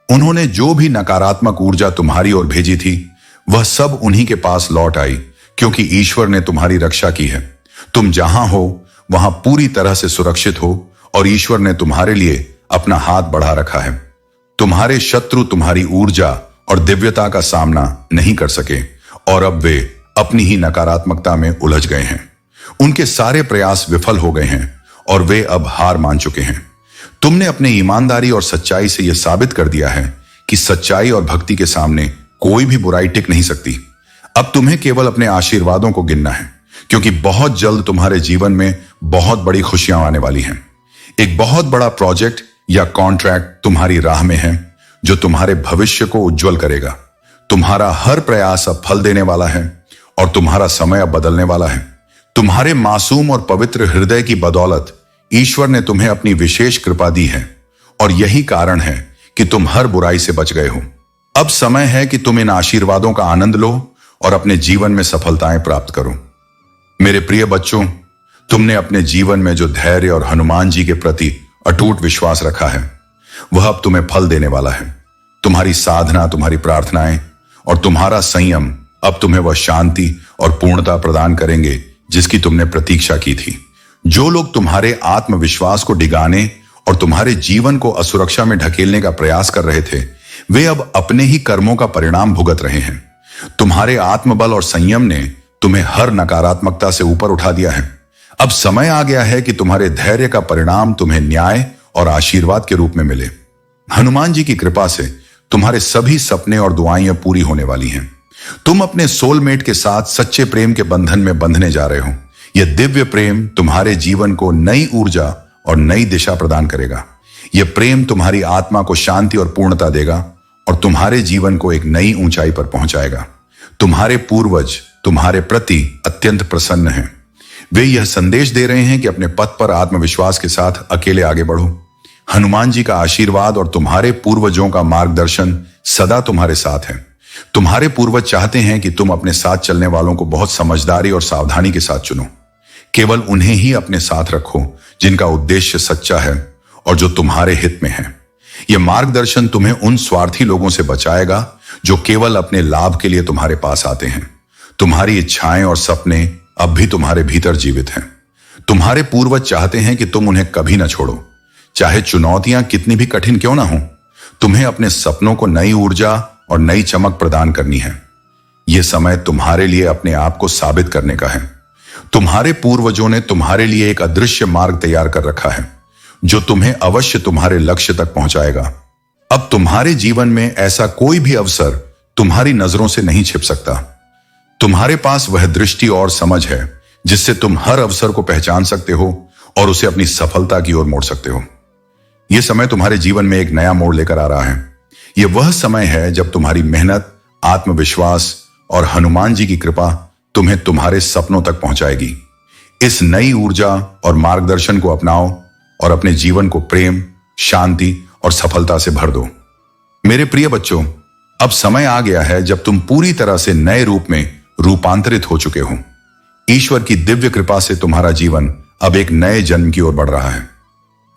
उन्होंने जो भी नकारात्मक ऊर्जा तुम्हारी ओर भेजी थी, वह सब उन्हीं के पास लौट आई, क्योंकि ईश्वर ने तुम्हारी रक्षा की है। तुम जहां हो वहां पूरी तरह से सुरक्षित हो और ईश्वर ने तुम्हारे लिए अपना हाथ बढ़ा रखा है। तुम्हारे शत्रु तुम्हारी ऊर्जा और दिव्यता का सामना नहीं कर सके और अब वे अपनी ही नकारात्मकता में उलझ गए हैं। उनके सारे प्रयास विफल हो गए हैं और वे अब हार मान चुके हैं। तुमने अपने ईमानदारी और सच्चाई से यह साबित कर दिया है कि सच्चाई और भक्ति के सामने कोई भी बुराई टिक नहीं सकती। अब तुम्हें केवल अपने आशीर्वादों को गिनना है, क्योंकि बहुत जल्द तुम्हारे जीवन में बहुत बड़ी खुशियां आने वाली हैं। एक बहुत बड़ा प्रोजेक्ट या कॉन्ट्रैक्ट तुम्हारी राह में है, जो तुम्हारे भविष्य को उज्जवल करेगा। तुम्हारा हर प्रयास अब फल देने वाला है और तुम्हारा समय अब बदलने वाला है। तुम्हारे मासूम और पवित्र हृदय की बदौलत ईश्वर ने तुम्हें अपनी विशेष कृपा दी है और यही कारण है कि तुम हर बुराई से बच गए हो। अब समय है कि तुम इन आशीर्वादों का आनंद लो और अपने जीवन में सफलताएं प्राप्त करो। मेरे प्रिय बच्चों, तुमने अपने जीवन में जो धैर्य और हनुमान जी के प्रति अटूट विश्वास रखा है, वह अब तुम्हें फल देने वाला है। तुम्हारी साधना, तुम्हारी प्रार्थनाएं और तुम्हारा संयम अब तुम्हें वह शांति और पूर्णता प्रदान करेंगे जिसकी तुमने प्रतीक्षा की थी। जो लोग तुम्हारे आत्मविश्वास को डिगाने और तुम्हारे जीवन को असुरक्षा में ढकेलने का प्रयास कर रहे थे, वे अब अपने ही कर्मों का परिणाम भुगत रहे हैं। तुम्हारे आत्मबल और संयम ने तुम्हें हर नकारात्मकता से ऊपर उठा दिया है। अब समय आ गया है कि तुम्हारे धैर्य का परिणाम तुम्हें न्याय और आशीर्वाद के रूप में मिले। हनुमान जी की कृपा से तुम्हारे सभी सपने और दुआएं पूरी होने वाली हैं। तुम अपने सोलमेट के साथ सच्चे प्रेम के बंधन में बंधने जा रहे हो। यह दिव्य प्रेम तुम्हारे जीवन को नई ऊर्जा और नई दिशा प्रदान करेगा। यह प्रेम तुम्हारी आत्मा को शांति और पूर्णता देगा और तुम्हारे जीवन को एक नई ऊंचाई पर पहुंचाएगा। तुम्हारे पूर्वज तुम्हारे प्रति अत्यंत प्रसन्न हैं। वे यह संदेश दे रहे हैं कि अपने पथ पर आत्मविश्वास के साथ अकेले आगे बढ़ो। हनुमान जी का आशीर्वाद और तुम्हारे पूर्वजों का मार्गदर्शन सदा तुम्हारे साथ है। तुम्हारे पूर्वज चाहते हैं कि तुम अपने साथ चलने वालों को बहुत समझदारी और सावधानी के साथ चुनो। केवल उन्हें ही अपने साथ रखो जिनका उद्देश्य सच्चा है और जो तुम्हारे हित में है। यह मार्गदर्शन तुम्हें उन स्वार्थी लोगों से बचाएगा जो केवल अपने लाभ के लिए तुम्हारे पास आते हैं। तुम्हारी इच्छाएं और सपने अब भी तुम्हारे भीतर जीवित हैं। तुम्हारे पूर्वज चाहते हैं कि तुम उन्हें कभी न छोड़ो, चाहे चुनौतियां कितनी भी कठिन क्यों ना हो। तुम्हें अपने सपनों को नई ऊर्जा और नई चमक प्रदान करनी है। यह समय तुम्हारे लिए अपने आप को साबित करने का है। तुम्हारे पूर्वजों ने तुम्हारे लिए एक अदृश्य मार्ग तैयार कर रखा है, जो तुम्हें अवश्य तुम्हारे लक्ष्य तक पहुंचाएगा। अब तुम्हारे जीवन में ऐसा कोई भी अवसर तुम्हारी नजरों से नहीं छिप सकता। तुम्हारे पास वह दृष्टि और समझ है जिससे तुम हर अवसर को पहचान सकते हो और उसे अपनी सफलता की ओर मोड़ सकते हो। यह समय तुम्हारे जीवन में एक नया मोड़ लेकर आ रहा है। यह वह समय है जब तुम्हारी मेहनत, आत्मविश्वास और हनुमान जी की कृपा तुम्हें तुम्हारे सपनों तक पहुंचाएगी। इस नई ऊर्जा और मार्गदर्शन को अपनाओ और अपने जीवन को प्रेम, शांति और सफलता से भर दो। मेरे प्रिय बच्चों, अब समय आ गया है जब तुम पूरी तरह से नए रूप में रूपांतरित हो चुके हो। ईश्वर की दिव्य कृपा से तुम्हारा जीवन अब एक नए जन्म की ओर बढ़ रहा है।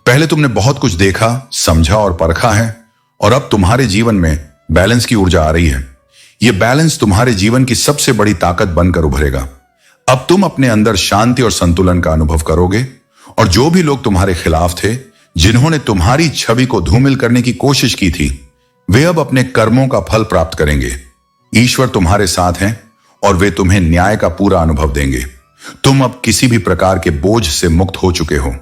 पहले तुमने बहुत कुछ देखा, समझा और परखा है और अब तुम्हारे जीवन में बैलेंस की ऊर्जा आ रही है। यह बैलेंस तुम्हारे जीवन की सबसे बड़ी ताकत बनकर उभरेगा। अब तुम अपने अंदर शांति और संतुलन का अनुभव करोगे और जो भी लोग तुम्हारे खिलाफ थे, जिन्होंने तुम्हारी छवि को धूमिल करने की कोशिश की थी, वे अब अपने कर्मों का फल प्राप्त करेंगे। ईश्वर तुम्हारे साथ हैं और वे तुम्हें न्याय का पूरा अनुभव देंगे। तुम अब किसी भी प्रकार के बोझ से मुक्त हो चुके हो।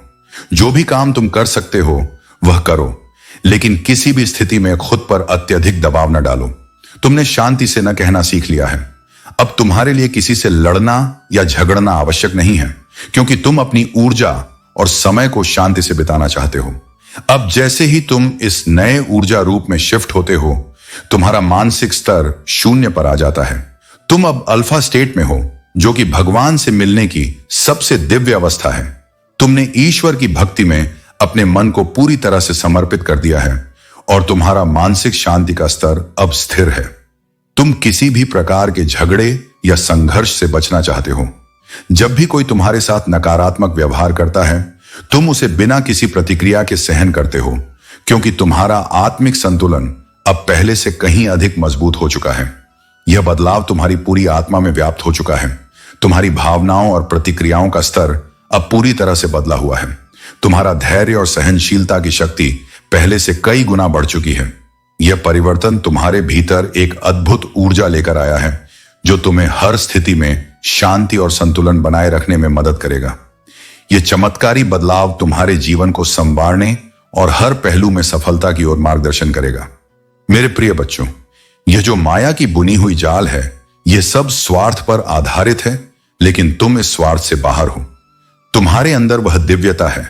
जो भी काम तुम कर सकते हो वह करो, लेकिन किसी भी स्थिति में खुद पर अत्यधिक दबाव न डालो। तुमने शांति से न कहना सीख लिया है। अब तुम्हारे लिए किसी से लड़ना या झगड़ना आवश्यक नहीं है, क्योंकि तुम अपनी ऊर्जा और समय को शांति से बिताना चाहते हो। अब जैसे ही तुम इस नए ऊर्जा रूप में शिफ्ट होते हो, तुम्हारा मानसिक स्तर शून्य पर आ जाता है। तुम अब अल्फा स्टेट में हो, जो कि भगवान से मिलने की सबसे दिव्य अवस्था है। तुमने ईश्वर की भक्ति में अपने मन को पूरी तरह से समर्पित कर दिया है और तुम्हारा मानसिक शांति का स्तर अब स्थिर है। तुम किसी भी प्रकार के झगड़े या संघर्ष से बचना चाहते हो, जब भी कोई तुम्हारे साथ नकारात्मक व्यवहार करता है, तुम उसे बिना किसी प्रतिक्रिया के सहन करते हो, क्योंकि तुम्हारा आत्मिक संतुलन अब पहले से कहीं अधिक मजबूत हो चुका है। यह बदलाव तुम्हारी पूरी आत्मा में व्याप्त हो चुका है। तुम्हारी भावनाओं और प्रतिक्रियाओं का स्तर अब पूरी तरह से बदला हुआ है। तुम्हारा धैर्य और सहनशीलता की शक्ति पहले से कई गुना बढ़ चुकी है। यह परिवर्तन तुम्हारे भीतर एक अद्भुत ऊर्जा लेकर आया है, जो तुम्हें हर स्थिति में शांति और संतुलन बनाए रखने में मदद करेगा। यह चमत्कारी बदलाव तुम्हारे जीवन को संवारने और हर पहलू में सफलता की ओर मार्गदर्शन करेगा। मेरे प्रिय बच्चों, यह जो माया की बुनी हुई जाल है, यह सब स्वार्थ पर आधारित है, लेकिन तुम इस स्वार्थ से बाहर हो। तुम्हारे अंदर वह दिव्यता है,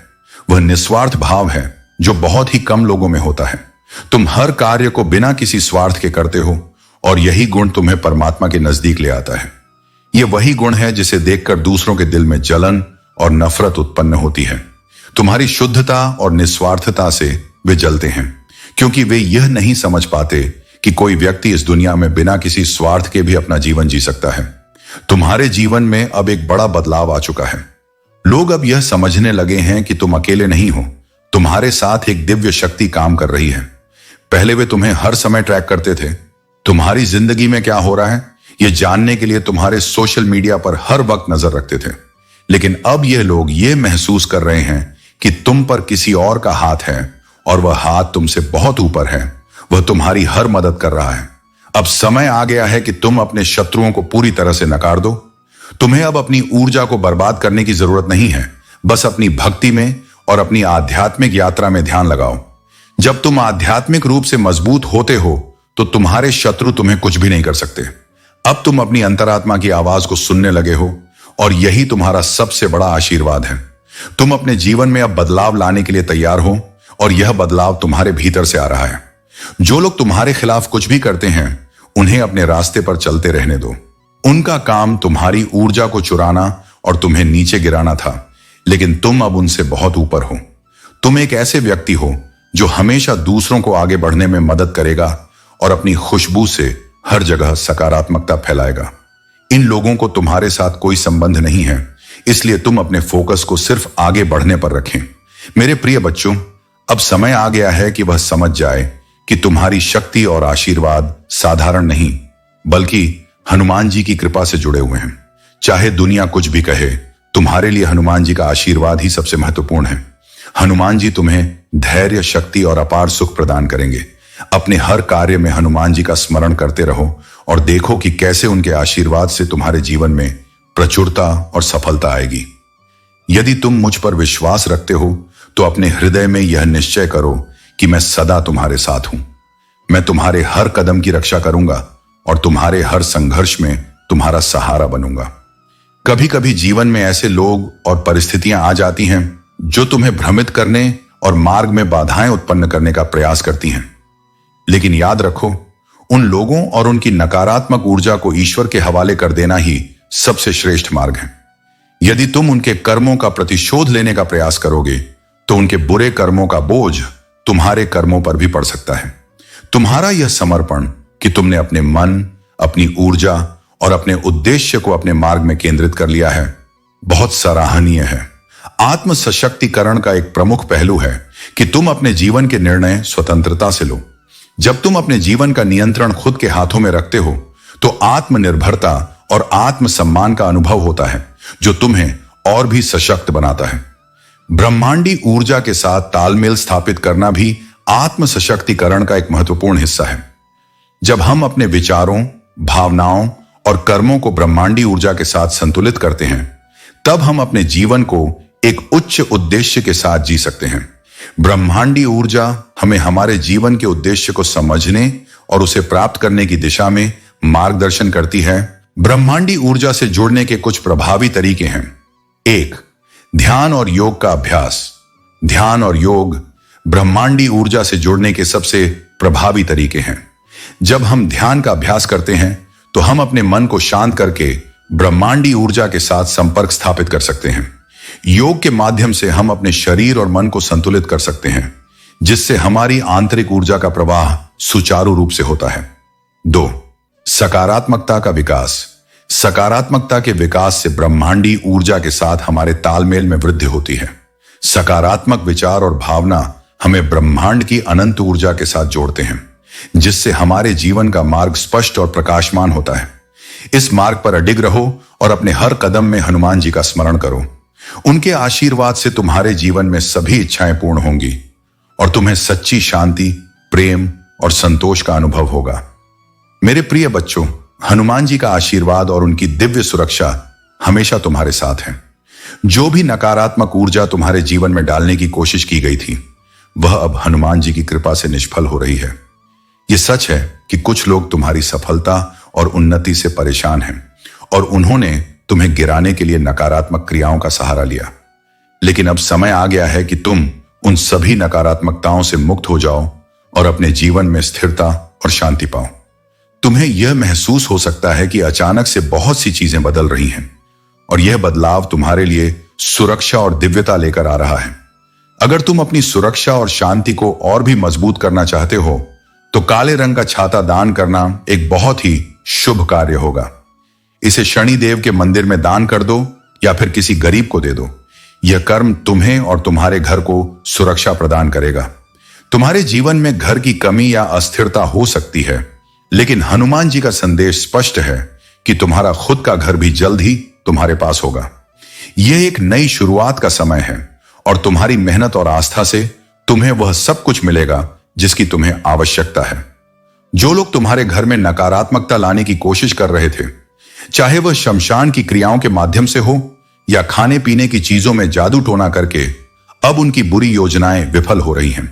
वह निस्वार्थ भाव है जो बहुत ही कम लोगों में होता है। तुम हर कार्य को बिना किसी स्वार्थ के करते हो, और यही गुण तुम्हें परमात्मा के नजदीक ले आता है। यह वही गुण है जिसे देखकर दूसरों के दिल में जलन और नफरत उत्पन्न होती है। तुम्हारी शुद्धता और निस्वार्थता से वे जलते हैं, क्योंकि वे यह नहीं समझ पाते कि कोई व्यक्ति इस दुनिया में बिना किसी स्वार्थ के भी अपना जीवन जी सकता है। तुम्हारे जीवन में अब एक बड़ा बदलाव आ चुका है। लोग अब यह समझने लगे हैं कि तुम अकेले नहीं हो, तुम्हारे साथ एक दिव्य शक्ति काम कर रही है। पहले वे तुम्हें हर समय ट्रैक करते थे, तुम्हारी जिंदगी में क्या हो रहा है यह जानने के लिए तुम्हारे सोशल मीडिया पर हर वक्त नजर रखते थे। लेकिन अब यह लोग यह महसूस कर रहे हैं कि तुम पर किसी और का हाथ है, और वह हाथ तुमसे बहुत ऊपर है। वह तुम्हारी हर मदद कर रहा है। अब समय आ गया है कि तुम अपने शत्रुओं को पूरी तरह से नकार दो। तुम्हें अब अपनी ऊर्जा को बर्बाद करने की जरूरत नहीं है। बस अपनी भक्ति में और अपनी आध्यात्मिक यात्रा में ध्यान लगाओ। जब तुम आध्यात्मिक रूप से मजबूत होते हो, तो तुम्हारे शत्रु तुम्हें कुछ भी नहीं कर सकते। अब तुम अपनी अंतरात्मा की आवाज को सुनने लगे हो, और यही तुम्हारा सबसे बड़ा आशीर्वाद है। तुम अपने जीवन में अब बदलाव लाने के लिए तैयार हो, और यह बदलाव तुम्हारे भीतर से आ रहा है। जो लोग तुम्हारे खिलाफ कुछ भी करते हैं, उन्हें अपने रास्ते पर चलते रहने दो। उनका काम तुम्हारी ऊर्जा को चुराना और तुम्हें नीचे गिराना था, लेकिन तुम अब उनसे बहुत ऊपर हो। तुम एक ऐसे व्यक्ति हो जो हमेशा दूसरों को आगे बढ़ने में मदद करेगा और अपनी खुशबू से हर जगह सकारात्मकता फैलाएगा। इन लोगों को तुम्हारे साथ कोई संबंध नहीं है, इसलिए तुम अपने फोकस को सिर्फ आगे बढ़ने पर रखें। मेरे प्रिय बच्चों, अब समय आ गया है कि वह समझ जाए कि तुम्हारी शक्ति और आशीर्वाद साधारण नहीं, बल्कि हनुमान जी की कृपा से जुड़े हुए हैं। चाहे दुनिया कुछ भी कहे, तुम्हारे लिए हनुमान जी का आशीर्वाद ही सबसे महत्वपूर्ण है। हनुमान जी तुम्हें धैर्य, शक्ति और अपार सुख प्रदान करेंगे। अपने हर कार्य में हनुमान जी का स्मरण करते रहो और देखो कि कैसे उनके आशीर्वाद से तुम्हारे जीवन में प्रचुरता और सफलता आएगी। यदि तुम मुझ पर विश्वास रखते हो, तो अपने हृदय में यह निश्चय करो कि मैं सदा तुम्हारे साथ हूं। मैं तुम्हारे हर कदम की रक्षा करूंगा और तुम्हारे हर संघर्ष में तुम्हारा सहारा बनूंगा। कभी कभी जीवन में ऐसे लोग और परिस्थितियां आ जाती हैं जो तुम्हें भ्रमित करने और मार्ग में बाधाएं उत्पन्न करने का प्रयास करती हैं। लेकिन याद रखो, उन लोगों और उनकी नकारात्मक ऊर्जा को ईश्वर के हवाले कर देना ही सबसे श्रेष्ठ मार्ग है। यदि तुम उनके कर्मों का प्रतिशोध लेने का प्रयास करोगे, तो उनके बुरे कर्मों का बोझ तुम्हारे कर्मों पर भी पड़ सकता है। तुम्हारा यह समर्पण कि तुमने अपने मन, अपनी ऊर्जा और अपने उद्देश्य को अपने मार्ग में केंद्रित कर लिया है, बहुत सराहनीय है। आत्म सशक्तिकरण का एक प्रमुख पहलू है कि तुम अपने जीवन के निर्णय स्वतंत्रता से लो। जब तुम अपने जीवन का नियंत्रण खुद के हाथों में रखते हो, तो आत्मनिर्भरता और आत्मसम्मान का अनुभव होता है, जो तुम्हें और भी सशक्त बनाता है। ब्रह्मांडी ऊर्जा के साथ तालमेल स्थापित करना भी आत्म सशक्तिकरण का एक महत्वपूर्ण हिस्सा है। जब हम अपने विचारों, भावनाओं और कर्मों को ब्रह्मांडी ऊर्जा के साथ संतुलित करते हैं, तब हम अपने जीवन को एक उच्च उद्देश्य के साथ जी सकते हैं। ब्रह्मांडी ऊर्जा हमें हमारे जीवन के उद्देश्य को समझने और उसे प्राप्त करने की दिशा में मार्गदर्शन करती है। ब्रह्मांडी ऊर्जा से जुड़ने के कुछ प्रभावी तरीके हैं। 1. ध्यान और योग का अभ्यास। ध्यान और योग ब्रह्मांडी ऊर्जा से जुड़ने के सबसे प्रभावी तरीके हैं। जब हम ध्यान का अभ्यास करते हैं, तो हम अपने मन को शांत करके ब्रह्मांडी ऊर्जा के साथ संपर्क स्थापित कर सकते हैं। योग के माध्यम से हम अपने शरीर और मन को संतुलित कर सकते हैं, जिससे हमारी आंतरिक ऊर्जा का प्रवाह सुचारू रूप से होता है। 2. सकारात्मकता का विकास। सकारात्मकता के विकास से ब्रह्मांडी ऊर्जा के साथ हमारे तालमेल में वृद्धि होती है। सकारात्मक विचार और भावना हमें ब्रह्मांड की अनंत ऊर्जा के साथ जोड़ते हैं, जिससे हमारे जीवन का मार्ग स्पष्ट और प्रकाशमान होता है। इस मार्ग पर अडिग रहो और अपने हर कदम में हनुमान जी का स्मरण करो। उनके आशीर्वाद से तुम्हारे जीवन में सभी इच्छाएं पूर्ण होंगी और तुम्हें सच्ची शांति, प्रेम और संतोष का अनुभव होगा। मेरे प्रिय बच्चों, हनुमान जी का आशीर्वाद और उनकी दिव्य सुरक्षा हमेशा तुम्हारे साथ है। जो भी नकारात्मक ऊर्जा तुम्हारे जीवन में डालने की कोशिश की गई थी, वह अब हनुमान जी की कृपा से निष्फल हो रही है। यह सच है कि कुछ लोग तुम्हारी सफलता और उन्नति से परेशान हैं और उन्होंने तुम्हें गिराने के लिए नकारात्मक क्रियाओं का सहारा लिया। लेकिन अब समय आ गया है कि तुम उन सभी नकारात्मकताओं से मुक्त हो जाओ और अपने जीवन में स्थिरता और शांति पाओ। तुम्हें यह महसूस हो सकता है कि अचानक से बहुत सी चीजें बदल रही हैं और यह बदलाव तुम्हारे लिए सुरक्षा और दिव्यता लेकर आ रहा है। अगर तुम अपनी सुरक्षा और शांति को और भी मजबूत करना चाहते हो तो काले रंग का छाता दान करना एक बहुत ही शुभ कार्य होगा। इसे शनिदेव के मंदिर में दान कर दो या फिर किसी गरीब को दे दो। यह कर्म तुम्हें और तुम्हारे घर को सुरक्षा प्रदान करेगा। तुम्हारे जीवन में घर की कमी या अस्थिरता हो सकती है, लेकिन हनुमान जी का संदेश स्पष्ट है कि तुम्हारा खुद का घर भी जल्द ही तुम्हारे पास होगा। यह एक नई शुरुआत का समय है और तुम्हारी मेहनत और आस्था से तुम्हें वह सब कुछ मिलेगा जिसकी तुम्हें आवश्यकता है। जो लोग तुम्हारे घर में नकारात्मकता लाने की कोशिश कर रहे थे, चाहे वह शमशान की क्रियाओं के माध्यम से हो या खाने पीने की चीजों में जादू टोना करके, अब उनकी बुरी योजनाएं विफल हो रही हैं।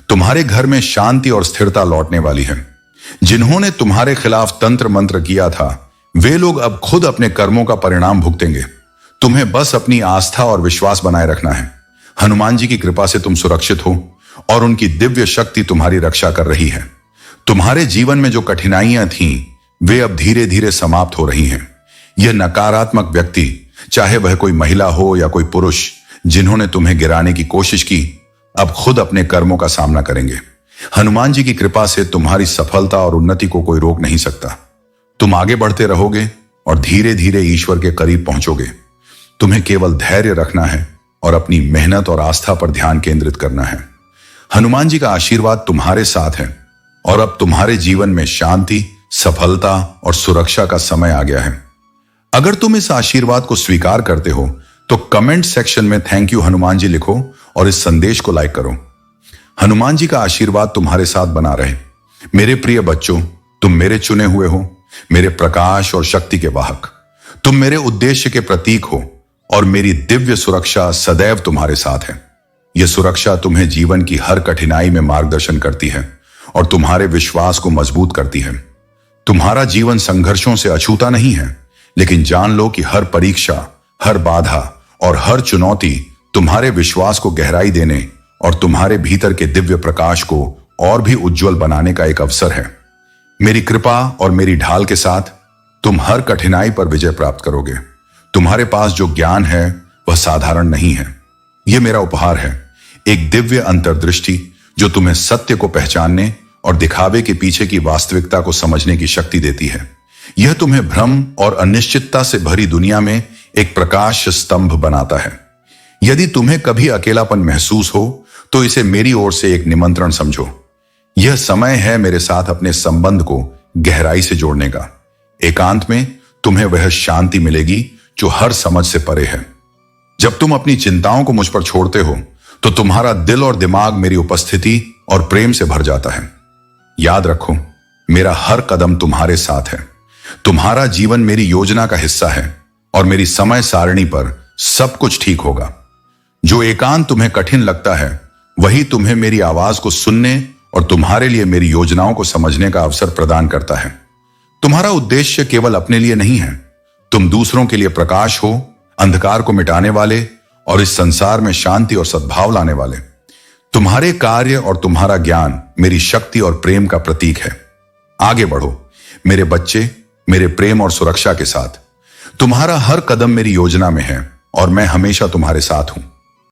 तुम्हारे घर में शांति और स्थिरता लौटने वाली है। जिन्होंने तुम्हारे खिलाफ तंत्र मंत्र किया था, वे लोग अब खुद अपने कर्मों का परिणाम भुगतेंगे। तुम्हें बस अपनी आस्था और विश्वास बनाए रखना है। हनुमान जी की कृपा से तुम सुरक्षित हो और उनकी दिव्य शक्ति तुम्हारी रक्षा कर रही है। तुम्हारे जीवन में जो कठिनाइयां थीं, वे अब धीरे धीरे समाप्त हो रही हैं। यह नकारात्मक व्यक्ति, चाहे वह कोई महिला हो या कोई पुरुष, जिन्होंने तुम्हें गिराने की कोशिश की, अब खुद अपने कर्मों का सामना करेंगे। हनुमान जी की कृपा से तुम्हारी सफलता और उन्नति को कोई रोक नहीं सकता। तुम आगे बढ़ते रहोगे और धीरे धीरे ईश्वर के करीब पहुंचोगे। तुम्हें केवल धैर्य रखना है और अपनी मेहनत और आस्था पर ध्यान केंद्रित करना है। हनुमान जी का आशीर्वाद तुम्हारे साथ है और अब तुम्हारे जीवन में शांति, सफलता और सुरक्षा का समय आ गया है। अगर तुम इस आशीर्वाद को स्वीकार करते हो तो कमेंट सेक्शन में थैंक यू हनुमान जी लिखो और इस संदेश को लाइक करो। हनुमान जी का आशीर्वाद तुम्हारे साथ बना रहे। मेरे प्रिय बच्चों, तुम मेरे चुने हुए हो, मेरे प्रकाश और शक्ति के वाहक। तुम मेरे उद्देश्य के प्रतीक हो और मेरी दिव्य सुरक्षा सदैव तुम्हारे साथ है। यह सुरक्षा तुम्हें जीवन की हर कठिनाई में मार्गदर्शन करती है और तुम्हारे विश्वास को मजबूत करती है। तुम्हारा जीवन संघर्षों से अछूता नहीं है, लेकिन जान लो कि हर परीक्षा, हर बाधा और हर चुनौती तुम्हारे विश्वास को गहराई देने और तुम्हारे भीतर के दिव्य प्रकाश को और भी उज्जवल बनाने का एक अवसर है। मेरी कृपा और मेरी ढाल के साथ तुम हर कठिनाई पर विजय प्राप्त करोगे। तुम्हारे पास जो ज्ञान है वह साधारण नहीं है। यह मेरा उपहार है, एक दिव्य अंतर्दृष्टि जो तुम्हें सत्य को पहचानने और दिखावे के पीछे की वास्तविकता को समझने की शक्ति देती है। यह तुम्हें भ्रम और अनिश्चितता से भरी दुनिया में एक प्रकाश स्तंभ बनाता है। यदि तुम्हें कभी अकेलापन महसूस हो तो इसे मेरी ओर से एक निमंत्रण समझो। यह समय है मेरे साथ अपने संबंध को गहराई से जोड़ने का। एकांत में तुम्हें वह शांति मिलेगी जो हर समझ से परे है। जब तुम अपनी चिंताओं को मुझ पर छोड़ते हो तो तुम्हारा दिल और दिमाग मेरी उपस्थिति और प्रेम से भर जाता है। याद रखो, मेरा हर कदम तुम्हारे साथ है। तुम्हारा जीवन मेरी योजना का हिस्सा है और मेरी समय सारणी पर सब कुछ ठीक होगा। जो एकांत तुम्हें कठिन लगता है, वही तुम्हें मेरी आवाज को सुनने और तुम्हारे लिए मेरी योजनाओं को समझने का अवसर प्रदान करता है। तुम्हारा उद्देश्य केवल अपने लिए नहीं है, तुम दूसरों के लिए प्रकाश हो, अंधकार को मिटाने वाले और इस संसार में शांति और सद्भाव लाने वाले। तुम्हारे कार्य और तुम्हारा ज्ञान मेरी शक्ति और प्रेम का प्रतीक है। आगे बढ़ो मेरे बच्चे, मेरे प्रेम और सुरक्षा के साथ। तुम्हारा हर कदम मेरी योजना में है और मैं हमेशा तुम्हारे साथ हूं।